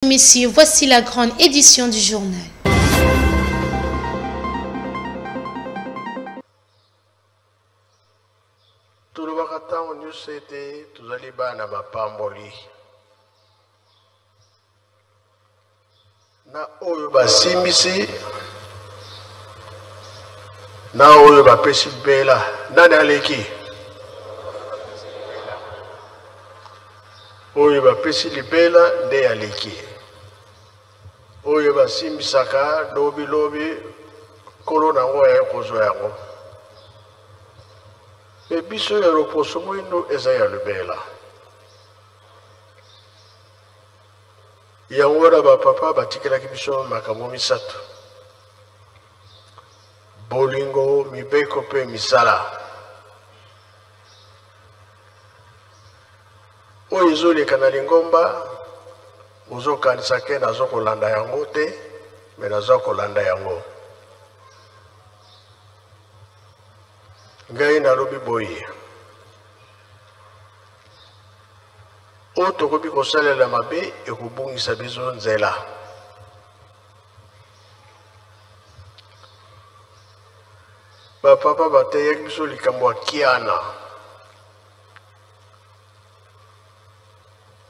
Messieurs, voici la grande édition du journal. Tout le monde nous c'était tous les bana bapamboli. Na oyo basimbisi na oyo bapesi bela nani aleki oyo bapesi libela nde aleki oyo basimbisaka lobi kolo nango ya kozwa yango me biso ya loposo mwindu eza ya libela yango na bapapa batikelaki biso makambo misato bolingo mibeko mpe misala oyo ezoleka na lingomba ozokanisa ke naza kolanda yango te me naza kolanda yango ngai nalobi boye oyo tokoki kosalela mabe ekobungisa biso nzela bapapa bateyaki biso likambo ya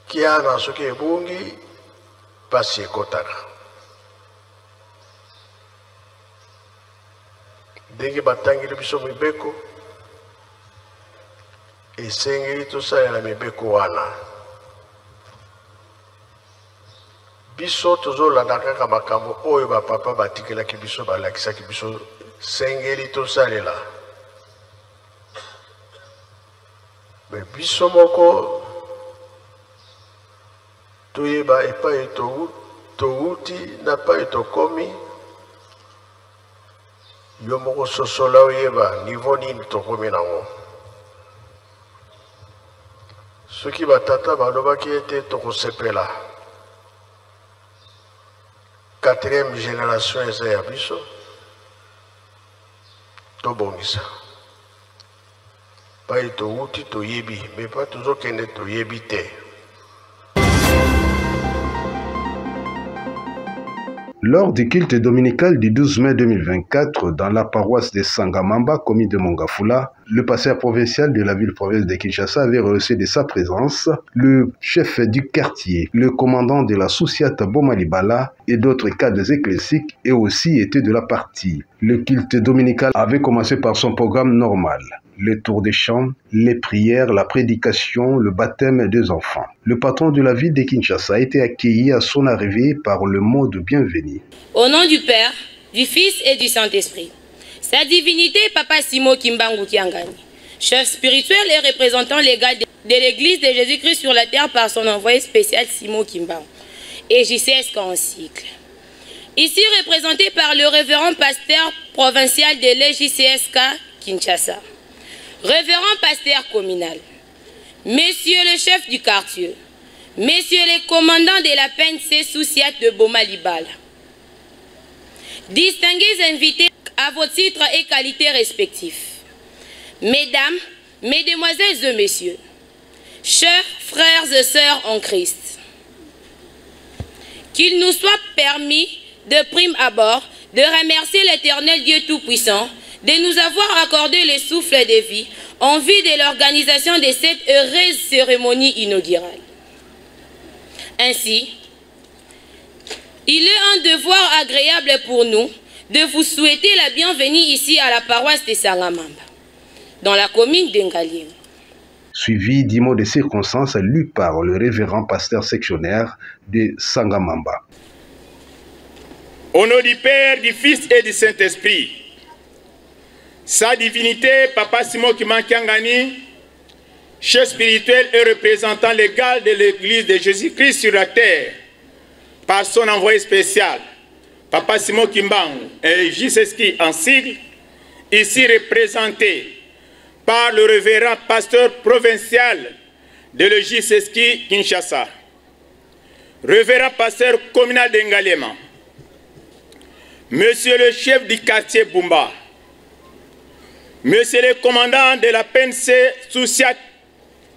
kiana soki ebungi pasi ekotaka ndenge batangeli biso mibeko esengeli tosalela mibeko wana biso tozolanda kaka makambo oyo bapapa batikelaki biso balakisaki biso sengeli tosalela me biso moko toyeba epai touti na epai tokomi yo moko sosola oyeba nivo nini tokomi nango soki batata balobaki ete tokosepela 4e génération eza ya biso tobongisa pai touti toyebi me pa tozokende toyebi te. Lors du culte dominical du 12 mai 2024 dans la paroisse de Sangamamba, commune de Mongafula, le pasteur provincial de la ville-province de Kinshasa avait reçu de sa présence le chef du quartier, le commandant de la Soussiate Bomalibala et d'autres cadres ecclésiques et aussi étaient de la partie. Le culte dominical avait commencé par son programme normal. Le tour des chants, les prières, la prédication, le baptême des enfants. Le patron de la ville de Kinshasa a été accueilli à son arrivée par le mot de bienvenue. Au nom du Père, du Fils et du Saint-Esprit, Sa divinité Papa Simo Kimbangu Kiangani, chef spirituel et représentant légal de l'Église de Jésus-Christ sur la terre par son envoyé spécial Simo Kimbangu et JCSK en cycle. Ici représenté par le révérend pasteur provincial de l'EJCSK Kinshasa. Révérend pasteur communal, messieurs le chef du quartier, messieurs les commandants de la PNC Soussiate de Bomalibala, distingués invités à vos titres et qualités respectifs, mesdames, mesdemoiselles et messieurs, chers frères et sœurs en Christ, qu'il nous soit permis de prime abord de remercier l'Éternel Dieu Tout-Puissant de nous avoir accordé le souffle de vie en vue de l'organisation de cette heureuse cérémonie inaugurale. Ainsi, il est un devoir agréable pour nous de vous souhaiter la bienvenue ici à la paroisse de Sangamamba, dans la commune d'Engalien. Suivi d'10 mots de circonstances lus par le révérend pasteur sectionnaire de Sangamamba. Au nom du Père, du Fils et du Saint-Esprit, Sa divinité, Papa Simo Kiangani, chef spirituel et représentant légal de l'Église de Jésus-Christ sur la terre, par son envoyé spécial, Papa Simo Kimbangu et JCSK en sigle, ici représenté par le révérend pasteur provincial de l'EJCSK Kinshasa, révérend pasteur communal d'Engalema, monsieur le chef du quartier Bumba, monsieur le commandant de la PNC Soussiate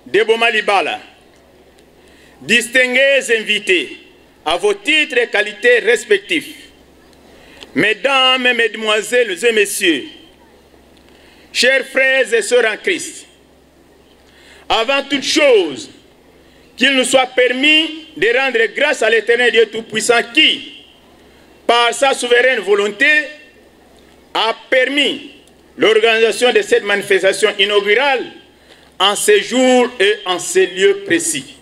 de Bomalibala, distingués invités à vos titres et qualités respectifs. Mesdames, mesdemoiselles et messieurs, chers frères et sœurs en Christ, avant toute chose, qu'il nous soit permis de rendre grâce à l'Éternel Dieu Tout-Puissant qui, par sa souveraine volonté, a permis l'organisation de cette manifestation inaugurale en ces jours et en ces lieux précis.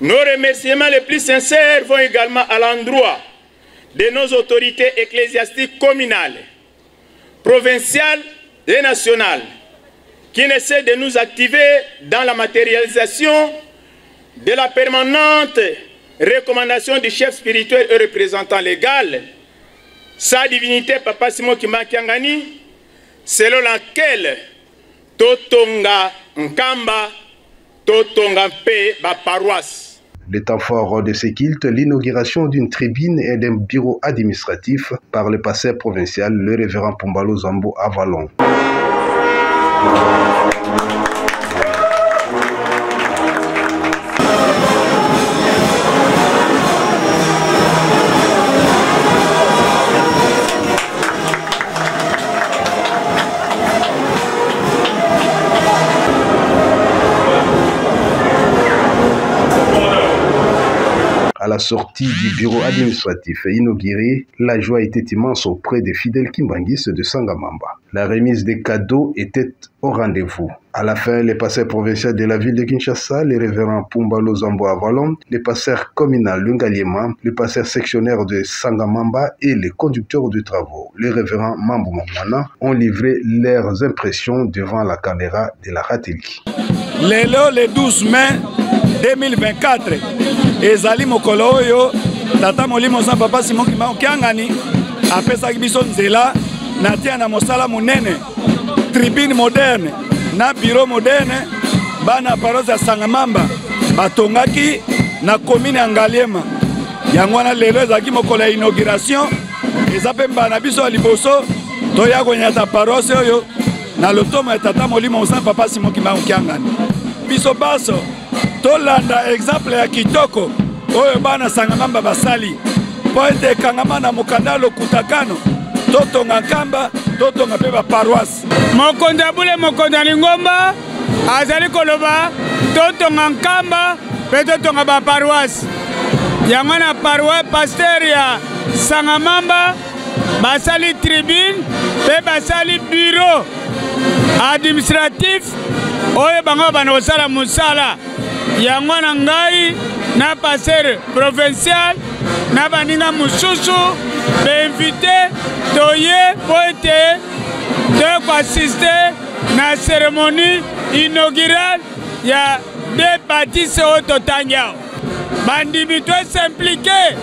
Nos remerciements les plus sincères vont également à l'endroit de nos autorités ecclésiastiques communales, provinciales et nationales, qui essaient de nous activer dans la matérialisation de la permanente recommandation du chef spirituel et représentant légal, sa divinité Papa Simon Kimbangu Kiangani, selon laquelle Totonga Nkamba, Totonga Mpe, ba paroisse. Le temps fort de ces cultes, l'inauguration d'une tribune et d'un bureau administratif par le pasteur provincial, le révérend Pumbalo Zambo Avalon. À la sortie du bureau administratif inauguré, la joie était immense auprès des fidèles kimbanguistes de Sangamamba. La remise des cadeaux était au rendez-vous. À la fin, les pasteurs provinciaux de la ville de Kinshasa, les révérends Pumbalo Zambo Avalon, les pasteurs communaux Lungaliema, le pasteur sectionnaire de Sangamamba et les conducteurs de travaux, les révérends Mambo Mamana, ont livré leurs impressions devant la caméra de la Ratelki. Le 12 mai 2024, ezali mokolo oyo tata molimo sa Papa Simon Kimbangu Kiangani apesaki biso nzela na tia na mosala munene tribune moderne na bureau moderne bana paroisse ya Sangamamba batongaki na commune ya Ngaliema. Yango wana lelo ezalaki mokolo ya inauguration, eza pe mbana biso ya liboso toya konyata paroisse oyo na lotomo ya tata molimo sa Papa Simon Kimbangu Kiangani. Biso baso tolanda exemple ya kitoko oyo bana Sangamamba basali po ete kangama na mokanda lokutakano totonga Nkamba totonga pe ba paroisse. Mokonzi abule mokonzi Lingomba azali koloba totonga Nkamba pe totonga ba paroisse. Yango na paroisse pasteur ya Sangamamba basali tribune pe basali bureau administratif oyo bango banosala musala. Yango na ngai na pasteur provincial na baninga mususu b'invité toye poete de assister na cérémonie inaugurale ya de bâtisse au totanga. Bandimi to s'impliquer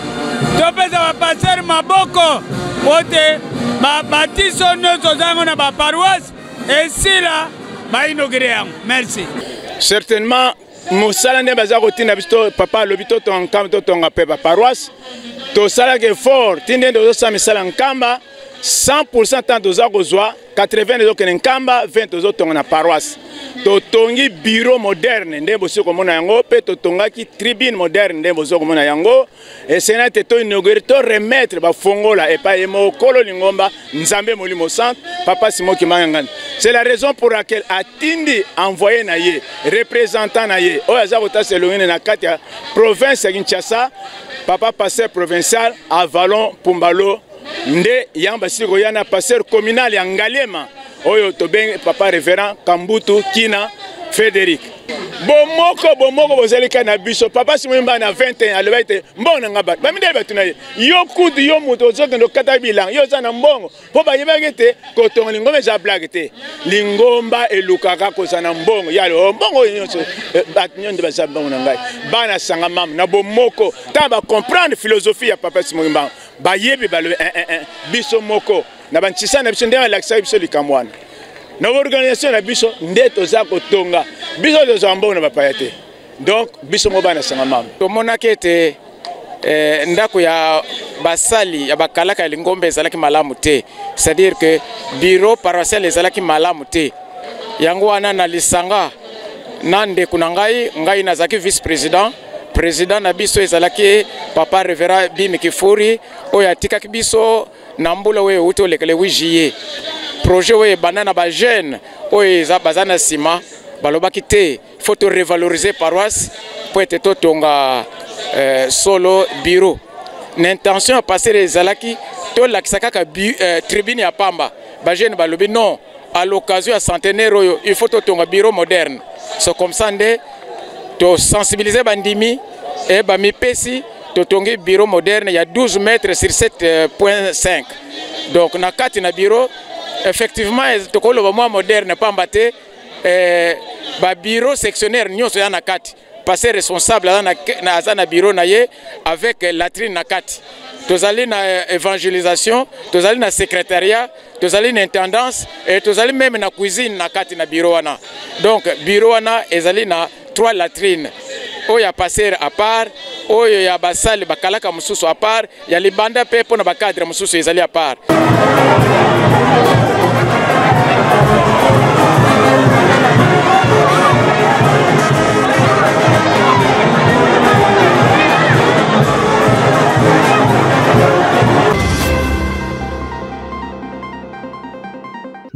to pesa ba pasteur maboko pote ba bâtisse no tozango na ba paroisse et si là ba inaugurer. Merci. Certainement Moussala ne baza kotina bisto papa lobito to Nkamba to tonga pe ba paroisse to sala ke fort tinde ndo sa misala Nkamba 100% tant doza kozwa 80 dozo ke Nkamba 20 dozo tonga na paroisse to tongi bureau moderne nde bosi ko mona yango pe to tongaki tribune moderne nde bosi ko mona yango et sénat to inaugurer to remettre ba fongola et pa emo kolo Lingomba Nzambe Molimo Centre Papa Simon Kimbangu. C'est la raison pour laquelle atindi envoyé na ye représentant na ye oyaza kota selongene na kati ya province ya Kinshasa papa pasteur provincial Avalon Pumbalo nde yamba siko yana pasteur communal ya Ngaliema oyo to ben papa révérend Kambutu Kina Frédéric. Bomoko bozalika na biso Papa Simon na 21 alobete mbona ngaba baminde batuna yo kudu yo muto zoke ndo kata bilang yo za na mbongo po ba yebagete ko tonga Lingomba za blague te Lingomba elukaka ko za na mbongo yalo mbongo nyonso batnyon de baza mbongo na ngai bana Sangamamba na bomoko ta ba comprendre philosophie ya Papa Simon ba yebi ba le biso moko na banchisa na biso ndema laksa biso likamwana na organisation na biso ndeto za kotonga biso de zambo na bapayate donc biso mo bana Sangamamba to monake te ndako ya basali ya bakalaka ya Lingomba ezalaki malamu te, c'est-à-dire que bureau paroissial ezalaki malamu te. Yango wana na lisanga nande kuna ngai nazaki vice président président na biso ezalaki papa révérend Bimi Kifuri oyo atikaki biso na mbula oyo uti olekele 8 juillet projet oyo banana ba jeune oyo eza bazana sima balobaki te faut to revaloriser paroisse pour être totonga solo bureau l'intention passer ezalaki to lakisa kaka tribune ya pamba ba jeune balobi non à l'occasion à centenaire oyo il faut totonga bureau moderne c'est comme ça nde to sensibiliser bandimi et bami pesi totongi bureau moderne il y a 12 mètres sur 7.5 donc na kati na bureau effectivement tokolo ba moderne pamba te ba bureau sectionnaire nyonso ya na kati passer responsable na na bureau na ye avec latrine na kati tozali na évangélisation tozali na secrétariat tozali na intendance et tozali même na cuisine na kati na bureau wana donc bureau wana ezali na 3 latrines oyo ya passer à part oyo ya basali bakalaka mususu à part ya libanda pe pona bakadre mususu ezali à part.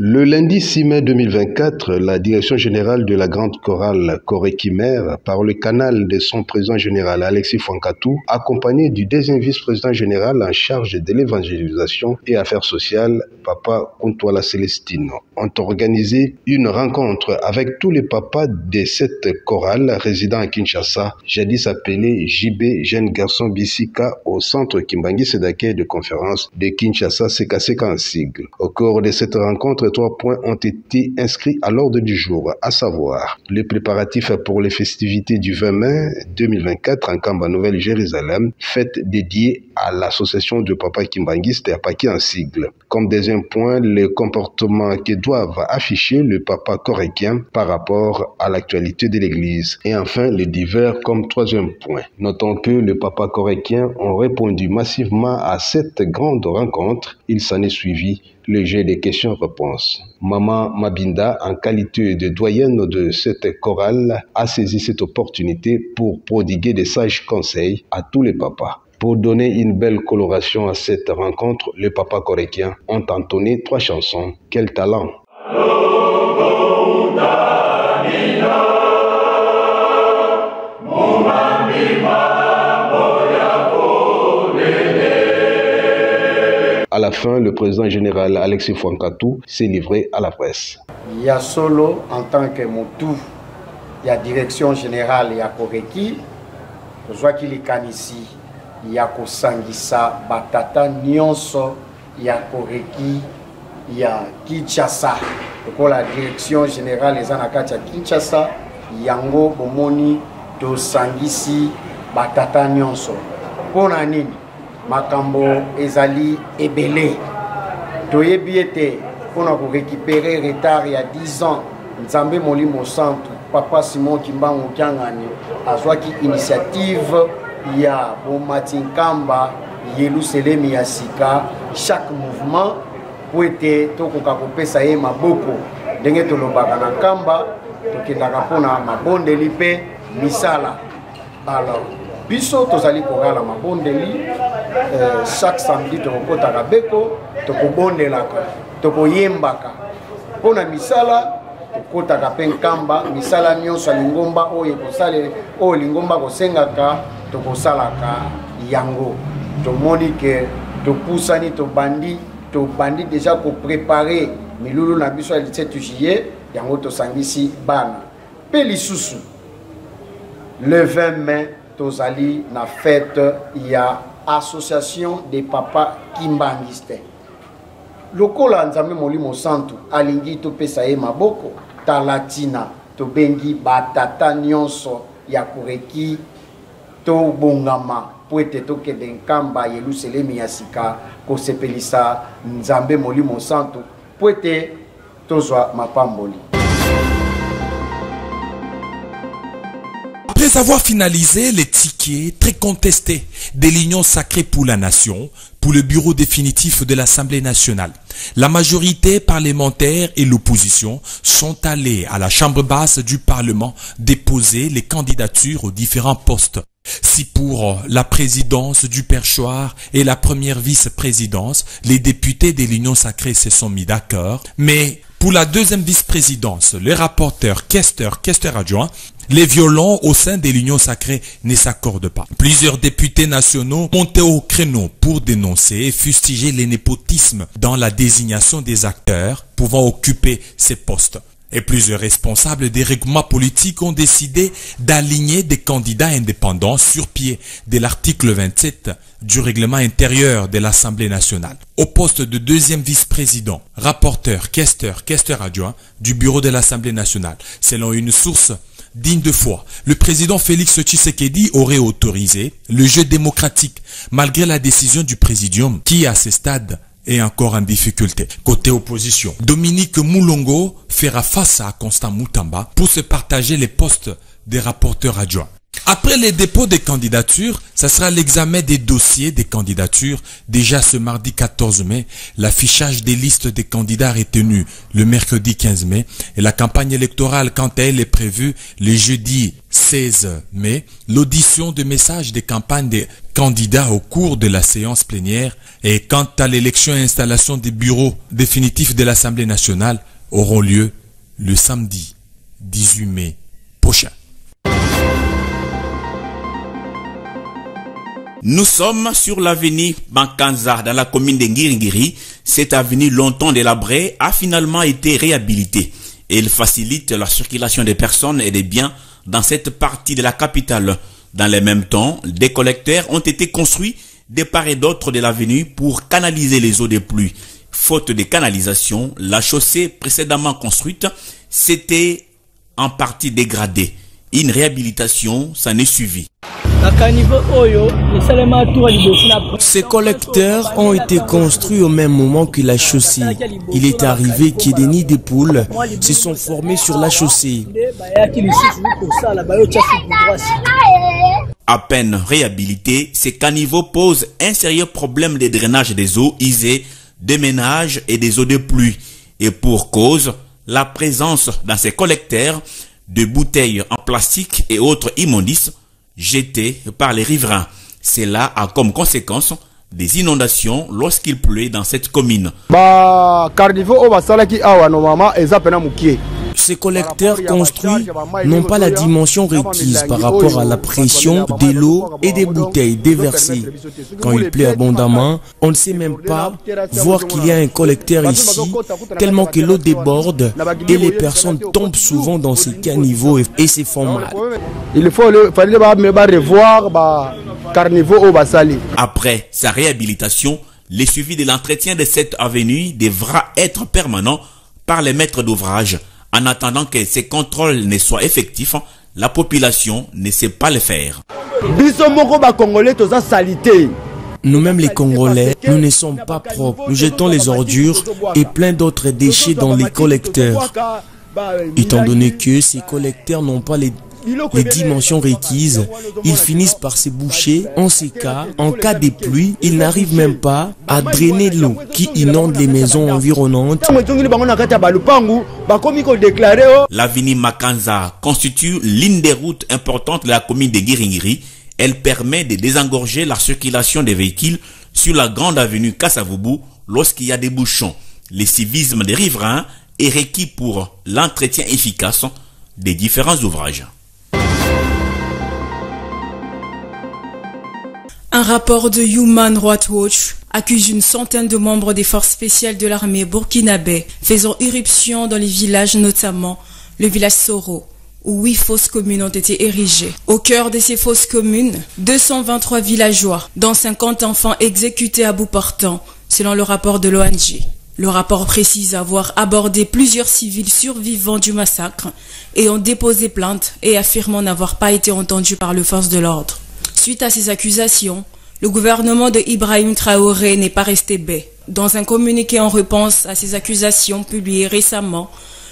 Le lundi 6 mai 2024, la direction générale de la Grande Chorale Koré-Kimère, par le canal de son président général Alexis Fankatou, accompagné du deuxième vice-président général en charge de l'évangélisation et affaires sociales, Papa Kuntwala Célestino, ont organisé une rencontre avec tous les papas de cette chorale résidant à Kinshasa, jadis appelé JB Jeune Garçon Bissika, au centre Kimbangi Sedake de conférence de Kinshasa CKCK en sigle. Au cours de cette rencontre, 3 points ont été inscrits à l'ordre du jour, à savoir les préparatifs pour les festivités du 20 mai 2024 en Kamba Nouvelle-Jérusalem, fête dédiée à l'association de Papa Kimbanguiste et à Paki en sigle. Comme deuxième point, le comportement que doivent afficher le Papa coréquien par rapport à l'actualité de l'Église. Et enfin, les divers comme troisième point. Notons que les Papas coréquiens ont répondu massivement à cette grande rencontre. Il s'en est suivi le jeu des questions-réponses. Maman Mabinda, en qualité de doyenne de cette chorale, a saisi cette opportunité pour prodiguer des sages conseils à tous les papas. Pour donner une belle coloration à cette rencontre, les papas coréquiens ont entonné 3 chansons. Quel talent! À la fin, le président général Alexis Fankatou s'est livré à la presse. Il y a solo en tant que Moutou, il y a direction générale, il y a Koreki, je vois qu'il est ici, il y a Kosangisa, Batata, Nyonso, il y a Koreki, il y a Kinshasa. Donc la direction générale les Anakati à Kinshasa, Yango, Bomoni, Tosangisi, Batata, Nyonso. Pour Nini, Makambo, Ezali, Ebele. Toyebiete, on a récupéré retard il y a 10 ans. Nzambe Molimo Centre, Papa Simon Kimbangu Kiangani, a joué initiative, il y a Bomatin Kamba, Yelu Selemi Yasika, chaque mouvement pour être Toko Kakope Saye Maboko, Denge Tolobaka na Kamba, Tokendaka Pona Mabondeli Pe, Misala. Alors, biso tozali kogala mabondeli chaque samedi tokokotaka beko tokobondelaka tokoyembaka mpona misala tokotaka mpe nkamba misala nyonso ya lingomba oyo ekosale oyo lingomba kosengaka tokosalaka yango tomoni ke topusani tobandi déjà koprépare milulu na biso ya 17 juillet yango tosangisi bana mpe lisusu le 20 mai tozali na fête, il y a association des papas Kimbanguiste. Lokola nzambe molimo santu alingi to pesa ye maboko talatina to bengi batata nyonso ya Koreki to bongama po ete to kende nkamba Yerusalemi ya sika ko sepelisa nzambe molimo santu po ete tozwa mapamboli. Après avoir finalisé les tickets très contestés de l'Union sacrée pour la nation, pour le bureau définitif de l'Assemblée nationale, la majorité parlementaire et l'opposition sont allés à la chambre basse du Parlement déposer les candidatures aux différents postes. Si pour la présidence du perchoir et la première vice-présidence, les députés de l'Union sacrée se sont mis d'accord, mais pour la deuxième vice-présidence, les rapporteurs, questeurs adjoints, les violons au sein de l'Union sacrée ne s'accordent pas. Plusieurs députés nationaux montaient au créneau pour dénoncer et fustiger le népotisme dans la désignation des acteurs pouvant occuper ces postes. Et plusieurs responsables des regroupements politiques ont décidé d'aligner des candidats indépendants sur pied de l'article 27 du règlement intérieur de l'Assemblée nationale. Au poste de deuxième vice-président, rapporteur, questeur adjoint du bureau de l'Assemblée nationale, selon une source digne de foi, le président Félix Tshisekedi aurait autorisé le jeu démocratique malgré la décision du présidium qui, à ce stade, est encore en difficulté. Côté opposition, Dominique Moulongo fera face à Constant Moutamba pour se partager les postes des rapporteurs adjoints. Après les dépôts des candidatures, ça sera l'examen des dossiers des candidatures. Déjà ce mardi 14 mai, l'affichage des listes des candidats retenus le mercredi 15 mai et la campagne électorale quant à elle est prévue le jeudi 16 mai. L'audition de messages de campagne des candidats au cours de la séance plénière et quant à l'élection et installation des bureaux définitifs de l'Assemblée nationale auront lieu le samedi 18 mai prochain. Nous sommes sur l'avenue Bankanza dans la commune de Ngiringiri. Cette avenue longtemps délabrée a finalement été réhabilitée et elle facilite la circulation des personnes et des biens dans cette partie de la capitale. Dans le même temps, des collecteurs ont été construits de part et d'autre de l'avenue pour canaliser les eaux des pluies. Faute de canalisation, la chaussée précédemment construite s'était en partie dégradée. Une réhabilitation s'en est suivie. Ces collecteurs ont été construits au même moment que la chaussée. Il est arrivé que des nids de poules se sont formés sur la chaussée. À peine réhabilités, ces caniveaux posent un sérieux problème de drainage des eaux usées, des ménages et des eaux de pluie. Et pour cause, la présence dans ces collecteurs de bouteilles en plastique et autres immondices jetés par les riverains. Cela a comme conséquence des inondations lorsqu'il pleut dans cette commune. Ces collecteurs construits n'ont pas la dimension requise par rapport à la pression de l'eau et des bouteilles déversées. Quand il pleut abondamment, on ne sait même pas voir qu'il y a un collecteur ici, tellement que l'eau déborde et les personnes tombent souvent dans ces caniveaux et se font mal. Il fallait revoir Après sa réhabilitation, le suivi de l'entretien de cette avenue devra être permanent par les maîtres d'ouvrage. En attendant que ces contrôles ne soient effectifs, la population ne sait pas le faire. Nous-mêmes les Congolais, nous ne sommes pas propres. Nous jetons les ordures et plein d'autres déchets dans les collecteurs. Étant donné que ces collecteurs n'ont pas les dimensions requises, ils finissent par se boucher. En ces cas, en cas de pluie, ils n'arrivent même pas à drainer l'eau qui inonde les maisons environnantes. L'avenue Makanza constitue l'une des routes importantes de la commune de Ngiringiri. Elle permet de désengorger la circulation des véhicules sur la grande avenue Kassavubu lorsqu'il y a des bouchons. Le civisme des riverains est requis pour l'entretien efficace des différents ouvrages. Un rapport de Human Rights Watch accuse une centaine de membres des forces spéciales de l'armée burkinabé faisant irruption dans les villages, notamment le village Soro, où 8 fosses communes ont été érigées. Au cœur de ces fosses communes, 223 villageois, dont 50 enfants exécutés à bout portant, selon le rapport de l'ONG. Le rapport précise avoir abordé plusieurs civils survivants du massacre et ont déposé plainte et affirmant n'avoir pas été entendus par les forces de l'ordre. Suite à ces accusations, le gouvernement de Ibrahim Traoré n'est pas resté bête. Dans un communiqué en réponse à ces accusations publié récemment,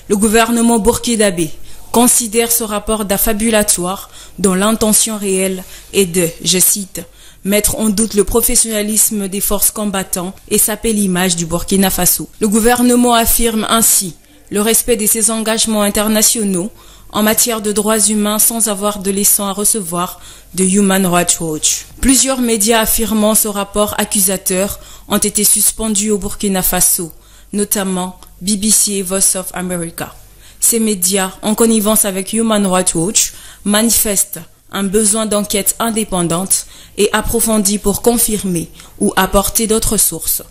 le gouvernement burkinabé considère ce rapport d'affabulatoire dont l'intention réelle est de, je cite, mettre en doute le professionnalisme des forces combattantes et saper l'image du Burkina Faso. Le gouvernement affirme ainsi le respect de ses engagements internationaux en matière de droits humains sans avoir de leçons à recevoir de Human Rights Watch. Plusieurs médias affirmant ce rapport accusateur ont été suspendus au Burkina Faso, notamment BBC et Voice of America. Ces médias, en connivence avec Human Rights Watch, manifestent un besoin d'enquête indépendante et approfondie pour confirmer ou apporter d'autres sources.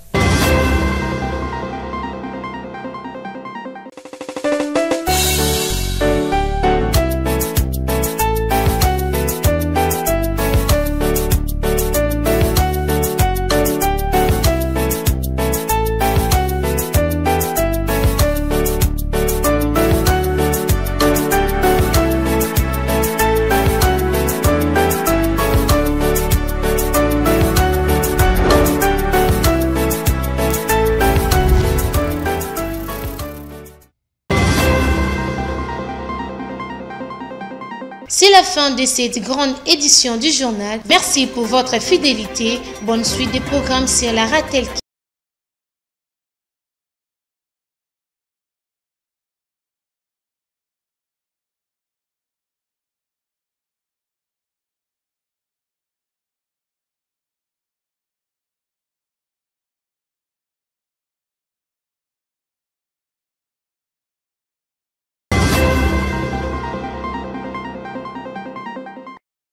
C'est la fin de cette grande édition du journal. Merci pour votre fidélité. Bonne suite des programmes sur la Ratel.